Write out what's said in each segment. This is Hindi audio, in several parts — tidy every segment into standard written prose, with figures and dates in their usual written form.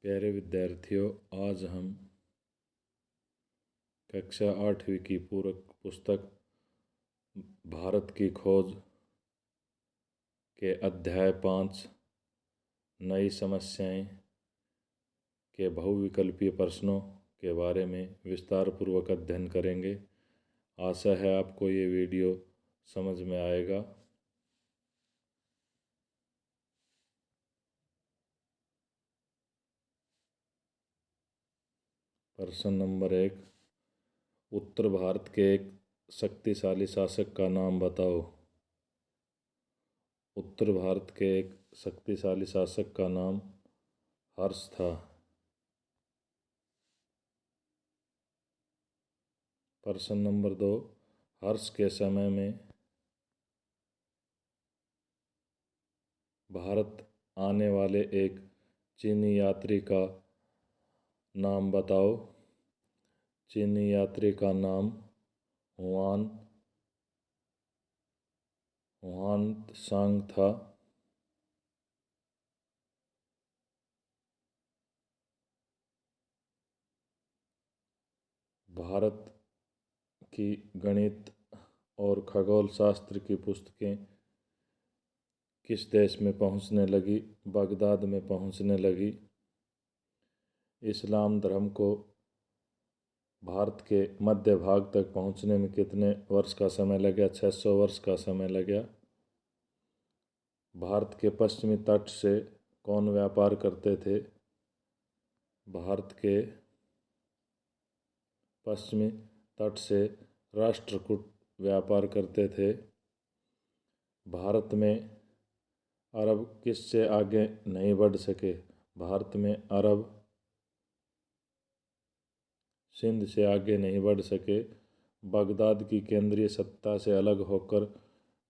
प्यारे विद्यार्थियों, आज हम कक्षा 8वीं की पूरक पुस्तक भारत की खोज के अध्याय 5 नई समस्याएं के बहुविकल्पीय प्रश्नों के बारे में विस्तार पूर्वक अध्ययन करेंगे। आशा है आपको ये वीडियो समझ में आएगा। प्रश्न नंबर 1, उत्तर भारत के एक शक्तिशाली शासक का नाम बताओ। उत्तर भारत के एक शक्तिशाली शासक का नाम हर्ष था। प्रश्न नंबर 2, हर्ष के समय में भारत आने वाले एक चीनी यात्री का नाम बताओ। चीनी यात्री का नाम हुआन त्सांग था। भारत की गणित और खगोल शास्त्र की पुस्तकें किस देश में पहुंचने लगी? बगदाद में पहुंचने लगी। इस्लाम धर्म को भारत के मध्य भाग तक पहुंचने में कितने वर्ष का समय लगा? 600 वर्ष का समय लगा। भारत के पश्चिमी तट से कौन व्यापार करते थे? भारत के पश्चिमी तट से राष्ट्रकूट व्यापार करते थे। भारत में अरब किससे आगे नहीं बढ़ सके? भारत में अरब सिंध से आगे नहीं बढ़ सके। बगदाद की केंद्रीय सत्ता से अलग होकर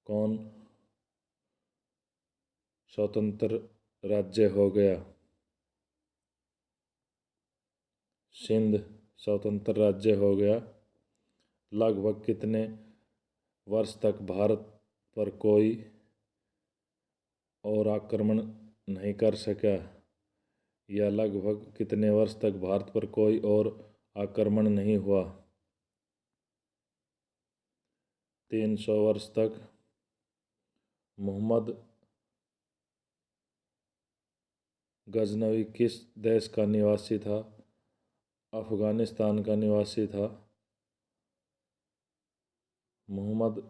कौन स्वतंत्र राज्य हो गया? सिंध स्वतंत्र राज्य हो गया। लगभग कितने वर्ष तक भारत पर कोई और आक्रमण नहीं कर सका? या लगभग कितने वर्ष तक भारत पर कोई और आक्रमण नहीं हुआ? 300 वर्ष तक। मोहम्मद गजनवी किस देश का निवासी था? अफगानिस्तान का निवासी था। मोहम्मद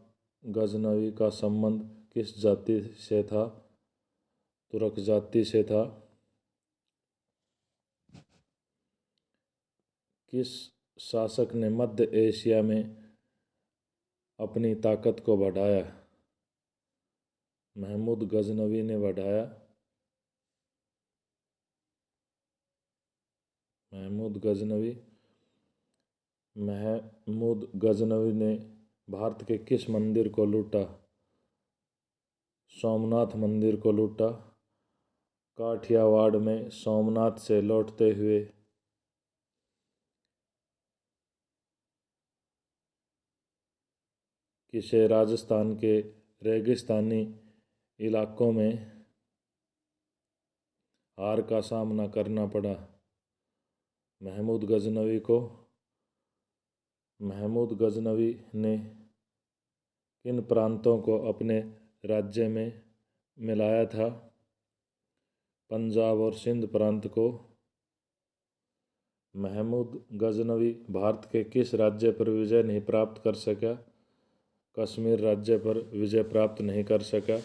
गजनवी का संबंध किस जाति से था? तुर्क जाति से था। किस शासक ने मध्य एशिया में अपनी ताकत को बढ़ाया? महमूद गजनवी ने बढ़ाया। महमूद गजनवी ने भारत के किस मंदिर को लूटा? सोमनाथ मंदिर को लूटा। काठियावाड़ में सोमनाथ से लौटते हुए किसे राजस्थान के रेगिस्तानी इलाकों में हार का सामना करना पड़ा? महमूद गजनवी को। महमूद गजनवी ने किन प्रांतों को अपने राज्य में मिलाया था? पंजाब और सिंध प्रांत को। महमूद गजनवी भारत के किस राज्य पर विजय नहीं प्राप्त कर सका? कश्मीर राज्य पर विजय प्राप्त नहीं कर सका।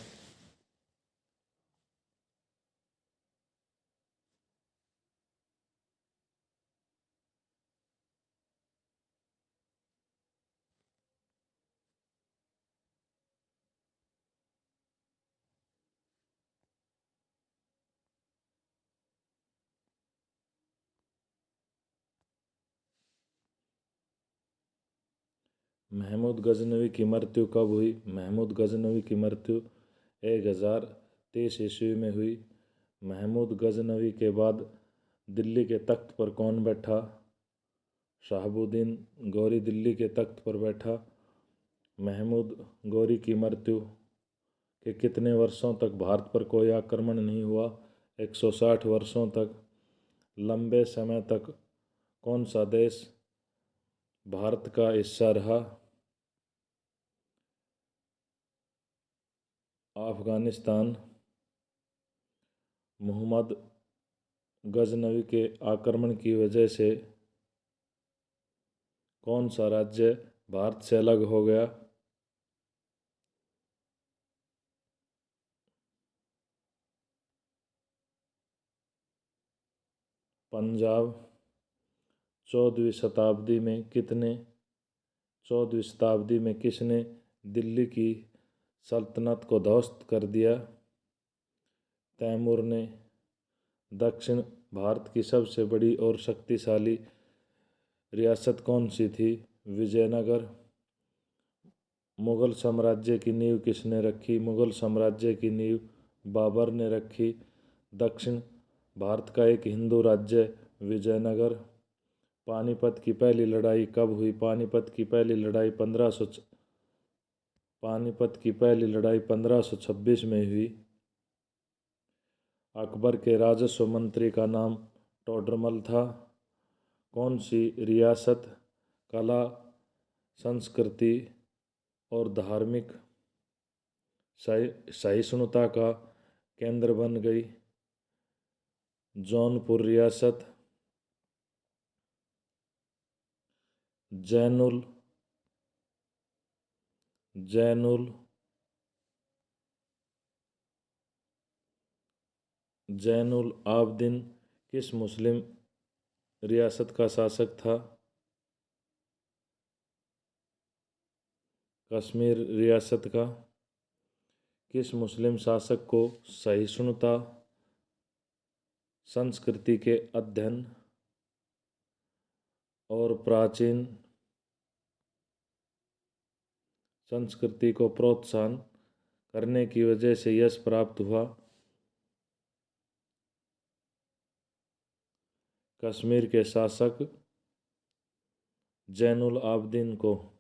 महमूद गजनवी की मृत्यु कब हुई? महमूद गजनवी की मृत्यु 1030 ईस्वी में हुई। महमूद गजनवी के बाद दिल्ली के तख्त पर कौन बैठा? शहाबुद्दीन गौरी दिल्ली के तख्त पर बैठा। महमूद गौरी की मृत्यु के कितने वर्षों तक भारत पर कोई आक्रमण नहीं हुआ? 160 वर्षों तक। लंबे समय तक कौन सा देश भारत का हिस्सा रहा? अफगानिस्तान। मोहम्मद गजनवी के आक्रमण की वजह से कौन सा राज्य भारत से अलग हो गया? पंजाब। 14वीं शताब्दी में किसने दिल्ली की सल्तनत को ध्वस्त कर दिया? तैमूर ने। दक्षिण भारत की सबसे बड़ी और शक्तिशाली रियासत कौन सी थी? विजयनगर। मुगल साम्राज्य की नींव किसने रखी? मुगल साम्राज्य की नींव बाबर ने रखी। दक्षिण भारत का एक हिंदू राज्य विजयनगर। पानीपत की पहली लड़ाई कब हुई? पानीपत की पहली लड़ाई 1526 में हुई। अकबर के राजस्व मंत्री का नाम टोडरमल था। कौन सी रियासत कला, संस्कृति और धार्मिक सहिष्णुता का केंद्र बन गई? जौनपुर रियासत। जैनुल आबदीन किस मुस्लिम रियासत का शासक था? कश्मीर रियासत का। किस मुस्लिम शासक को सहिष्णुता, संस्कृति के अध्ययन और प्राचीन संस्कृति को प्रोत्साहन करने की वजह से यश प्राप्त हुआ? कश्मीर के शासक जैनुल आबदीन को।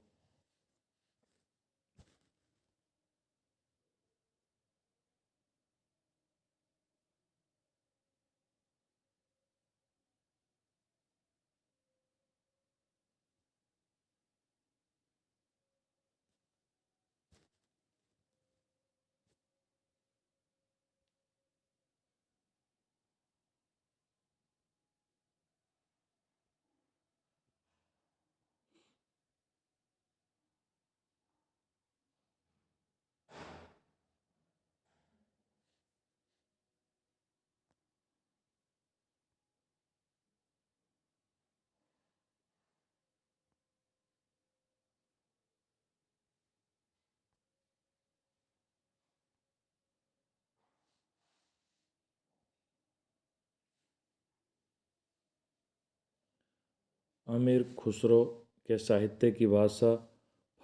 अमीर खुसरो के साहित्य की भाषा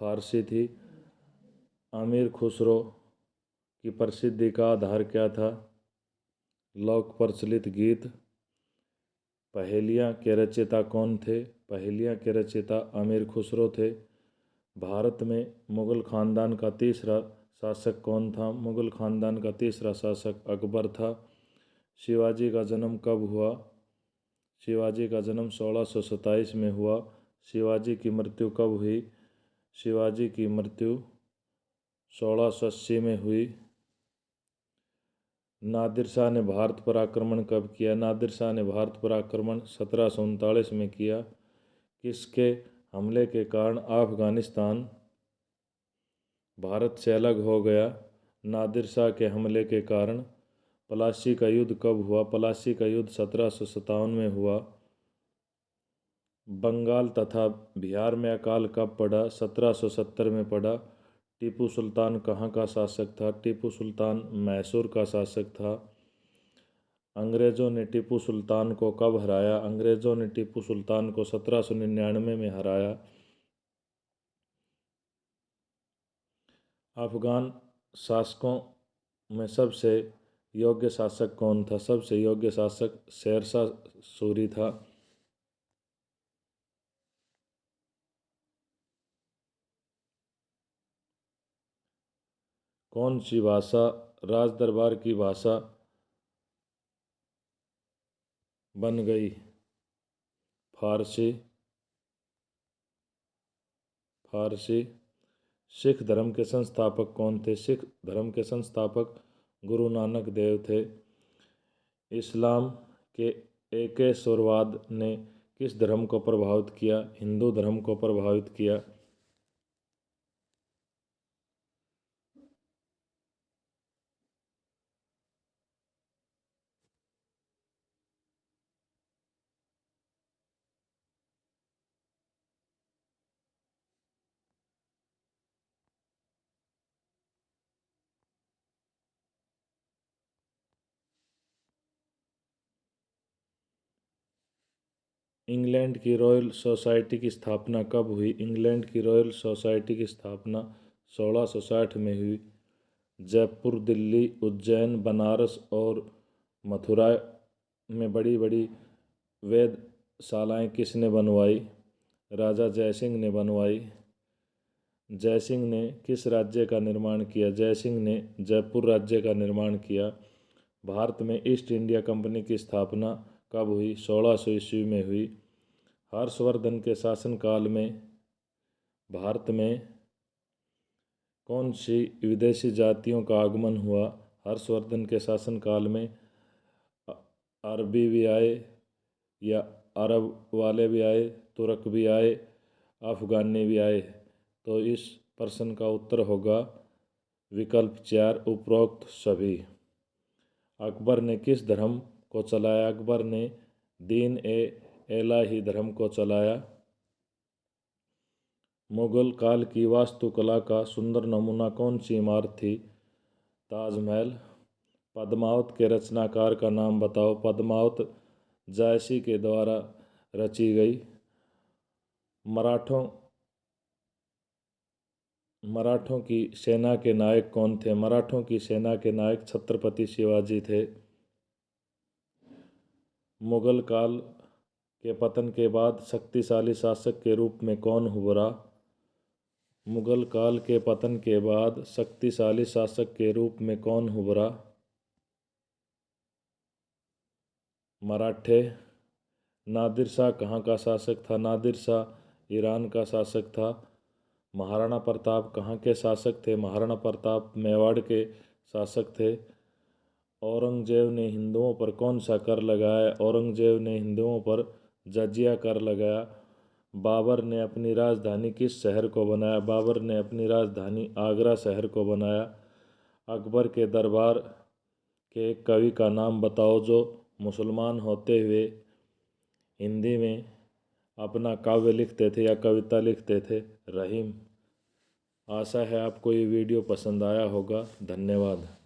फारसी थी। अमीर खुसरो की प्रसिद्धि का आधार क्या था? लोक प्रचलित गीत। पहेलियाँ के रचयिता कौन थे? पहेलियाँ के रचयिता अमीर खुसरो थे। भारत में मुगल खानदान का तीसरा शासक कौन था? मुगल खानदान का तीसरा शासक अकबर था। शिवाजी का जन्म कब हुआ? शिवाजी का जन्म 1627 में हुआ। शिवाजी की मृत्यु कब हुई? शिवाजी की मृत्यु 1680 में हुई। नादिर शाह ने भारत पर आक्रमण कब किया? नादिर शाह ने भारत पर आक्रमण 1739 में किया। किसके हमले के कारण अफगानिस्तान भारत से अलग हो गया? नादिर शाह के हमले के कारण। प्लासी का युद्ध कब हुआ? प्लासी का युद्ध 1757 में हुआ। बंगाल तथा बिहार में अकाल कब पड़ा? 1770 में पड़ा। टीपू सुल्तान कहाँ का शासक था? टीपू सुल्तान मैसूर का शासक था। अंग्रेज़ों ने टीपू सुल्तान को कब हराया? अंग्रेज़ों ने टीपू सुल्तान को 1799 में हराया। अफगान शासकों में सबसे योग्य शासक कौन था? सबसे योग्य शासक शेरशाह सूरी था। कौन सी भाषा राज दरबार की भाषा बन गई। फारसी। सिख धर्म के संस्थापक कौन थे? सिख धर्म के संस्थापक गुरु नानक देव थे। इस्लाम के एकेश्वरवाद ने किस धर्म को प्रभावित किया? हिंदू धर्म को प्रभावित किया। इंग्लैंड की रॉयल सोसाइटी की स्थापना कब हुई? इंग्लैंड की रॉयल सोसाइटी की स्थापना 1660 में हुई। जयपुर, दिल्ली, उज्जैन, बनारस और मथुरा में बड़ी बड़ी वेधशालाएं किसने बनवाई? राजा जयसिंह ने बनवाई। जयसिंह ने किस राज्य का निर्माण किया? जयसिंह ने जयपुर राज्य का निर्माण किया। भारत में ईस्ट इंडिया कंपनी की स्थापना कब हुई? 1600 ईस्वी में हुई। हर्षवर्धन के शासनकाल में भारत में कौन सी विदेशी जातियों का आगमन हुआ? हर्षवर्धन के शासनकाल में अरबी भी आए, या अरब वाले भी आए, तुर्क भी आए, अफगानी भी आए। तो इस प्रश्न का उत्तर होगा विकल्प 4, उपरोक्त सभी। अकबर ने किस धर्म को चलाया? अकबर ने दीन ए इलाही धर्म को चलाया। मुगल काल की वास्तुकला का सुंदर नमूना कौन सी इमारत थी? ताजमहल। पद्मावत के रचनाकार का नाम बताओ। पद्मावत जायसी के द्वारा रची गई। मराठों की सेना के नायक कौन थे? मराठों की सेना के नायक छत्रपति शिवाजी थे। मुगल काल के पतन के बाद शक्तिशाली शासक के रूप में कौन उभरा? मुगल काल के पतन के बाद शक्तिशाली शासक के रूप में कौन उभरा? मराठे। नादिर शाह कहाँ का शासक था? नादिर शाह ईरान का शासक था। महाराणा प्रताप कहाँ के शासक थे? महाराणा प्रताप मेवाड़ के शासक थे। औरंगजेब ने हिंदुओं पर कौन सा कर लगाया? औरंगजेब ने हिंदुओं पर जजिया कर लगाया। बाबर ने अपनी राजधानी किस शहर को बनाया? बाबर ने अपनी राजधानी आगरा शहर को बनाया। अकबर के दरबार के एक कवि का नाम बताओ जो मुसलमान होते हुए हिंदी में अपना काव्य लिखते थे या कविता लिखते थे। रहीम। आशा है आपको ये वीडियो पसंद आया होगा। धन्यवाद।